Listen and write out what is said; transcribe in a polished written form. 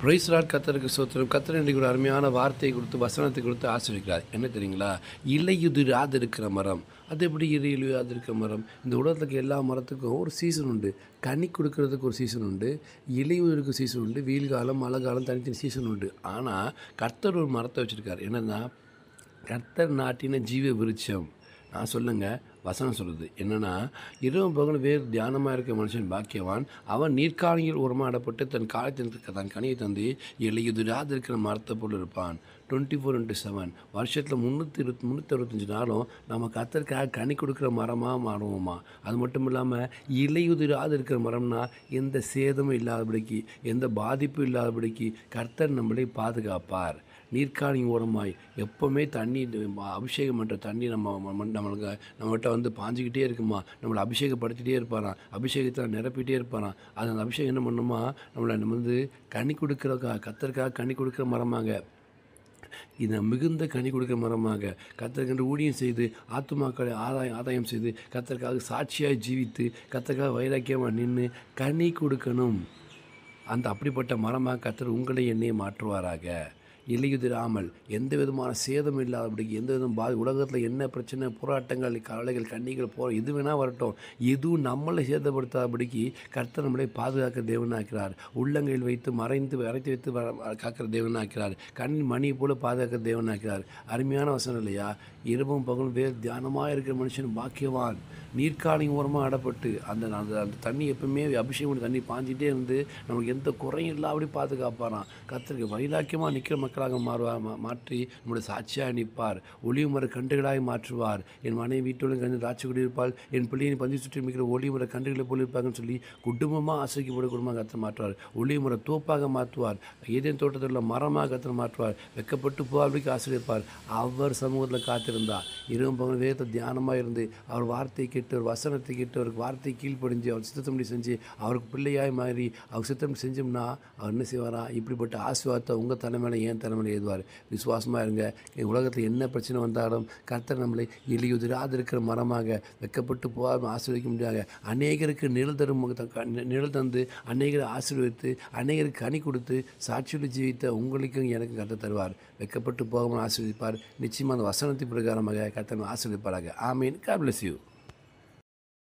Price Lord. கர்த்தருக்கு ஸ்தோத்திரம். கர்த்தர் இன்றைக்கு ஒரு அருமையான வார்த்தையை கொடுத்து வசனத்தை கொடுத்து ஆசீர்வதிக்கிறார். என்ன தெரியுங்களா? இலையுதிராது இருக்கிற மரம். அது எப்படி இலையுதிராது இருக்கிற மரம்? இந்த உலகத்துக்கு எல்லா மரத்துக்கும் ஒரு சீசன் உண்டு. கனி கொடுக்கறதுக்கு ஒரு சீசன் உண்டு, இலையுதிருக்கு சீசன் உண்டு, வெயில் காலம் மழை காலம் தனித்தனி சீசன் உண்டு. ஆனால் கர்த்தர் ஒரு மரத்தை வச்சுருக்கார். என்னென்னா, கர்த்தர் நாட்டின ஜீவ விருட்சம். நான் சொல்லுங்க, வசனம் சொல்லுது என்னென்னா, இரவும் பகலும் வேறு தியானமாக இருக்க மனுஷன் பாக்கியவான், அவன் நீர்க்காணியில் உரமாடப்பட்டு தன் காலத்திற்கு தன் கனியை தந்து இலையுதிராது இருக்கிற மரத்தை போல் இருப்பான். 24/7 வருஷத்தில் 365 நாளும் நம்ம கர்த்தருக்காக கனி கொடுக்குற மரமாக மாறுவோமா? அது மட்டும் இல்லாமல் இலையுதிராது இருக்கிற மரம்னா எந்த சேதமும் இல்லாதபடிக்கு, எந்த பாதிப்பும் இல்லாதபடிக்கு கர்த்தர் நம்மளை பாதுகாப்பார். நீர்க்காணி ஓரமாய் எப்போவுமே தண்ணி, அபிஷேகம் பண்ணுற தண்ணி நம்மகிட்ட வந்து பாஞ்சிக்கிட்டே இருக்குமா, நம்மளை அபிஷேகப்படுத்திகிட்டே இருப்பாராம், அபிஷேகத்தை நிரப்பிகிட்டே இருப்பாராம். அது அந்த அபிஷேகம் என்ன பண்ணுமா, நம்ம வந்து கனி கொடுக்குற கர்த்தருக்காக கனி கொடுக்குற மரமாங்க, இதை மிகுந்த கனி கொடுக்குற மரமாக கர்த்தருக்கென்று ஊழியம் செய்து ஆத்துமாக்களை ஆதாயம் செய்து கர்த்தருக்காக சாட்சியாக ஜீவித்து கர்த்தருக்காக வைராக்கியமாக நின்று கனி கொடுக்கணும். அந்த அப்படிப்பட்ட மரமாக கர்த்தர் உங்களை என்னையை மாற்றுவாராக. இலையுதிராமல் எந்த விதமான சேதம் இல்லாதபடிக்கு, எந்த விதம் உலகத்தில் என்ன பிரச்சனை, போராட்டங்கள், கவலைகள், கண்ணீர்கள் எது வேணால் வரட்டும், எதுவும் நம்மளை சேதப்படுத்தாதபடிக்கு கர்த்தர் நம்மளை பாதுகாக்கிற தேவனாக்கிறார். உள்ளங்கையில் வைத்து மறைத்து வைத்து காக்கிற தேவனாக்கிறார். கண்ணின் மணியை போல பாதுகாக்கிற தேவனாக்கிறார். அருமையான வசனம் இல்லையா? இரவும் பகலும் வேறு தியானமாக இருக்கிற மனுஷன் பாக்கியவான். நீர்க்காணி ஓரமாக அடப்பட்டு அந்த தண்ணி எப்பவுமே அபிஷேகம் தண்ணி பாஞ்சிட்டே இருந்து நமக்கு எந்த குறையும் இல்லாதபடி பாதுகாப்பாராம். கர்த்தருக்கு வைராக்கியமாக நிற்கிற மக்களாக மாற்றி நம்முடைய சாட்சியாக நிற்பார். ஒளிவு மர கன்றுகளாக மாற்றுவார். என் மனைவி வீட்டோடு கண்டு ராட்சி குடியிருப்பால், என் பிள்ளையின் பந்தி சுற்றி மிக்கிற ஒளிவு மர கன்றுகளை போல் இருப்பாங்கன்னு சொல்லி குடும்பமாக ஆசைக்கப்பட குடும்பமாக கர்த்தர் மாற்றுவார். ஒளிவு மர தோப்பாக மாற்றுவார். ஏதேன் தோட்டத்தில் உள்ள மரமாக கர்த்தர் மாற்றுவார். வெக்கப்பட்டு போகாதபடிக்கு ஆசீர்வதிப்பார். அவர் சமூகத்தில் காத்திருந்தார். இரவும் பகலும் வேதத்தை தியானமாக இருந்து அவர் வார்த்தை கேட்டு, ஒரு வசனத்தை கேட்டு, அவருக்கு வார்த்தை கீழ்ப்படிஞ்சு அவர் சித்தத்தம்படி செஞ்சு அவருக்கு பிள்ளையாய் மாறி அவர் சித்தம் செஞ்சோம்னா அவர் என்ன செய்வாரா? இப்படிப்பட்ட ஆசீர்வாதத்தை உங்கள் தலைமையில் என் தலைமையில் எழுதுவார். விசுவாசமாக இருங்க. உலகத்தில் என்ன பிரச்சனை வந்தாலும் கர்த்தர் நம்மளை இலையுதிராது இருக்கிற மரமாக வெக்கப்பட்டு போகாமல் ஆசீர்வதிக்க முடியாத அநேகருக்கு நிழல் தந்து அநேகரை ஆசீர்வதித்து அநேகருக்கு கனி கொடுத்து சாட்சியோடு ஜீவித்த உங்களுக்கும் எனக்கும் கர்த்தர் தருவார். வெக்கப்பட்டு போகாமல் ஆசீர்வதிப்பார். நிச்சயமாக அந்த வசனத்தின் பிரகாரமாக கர்த்தர் ஆசீர்வதிப்பாராக. ஆமீன். God bless you.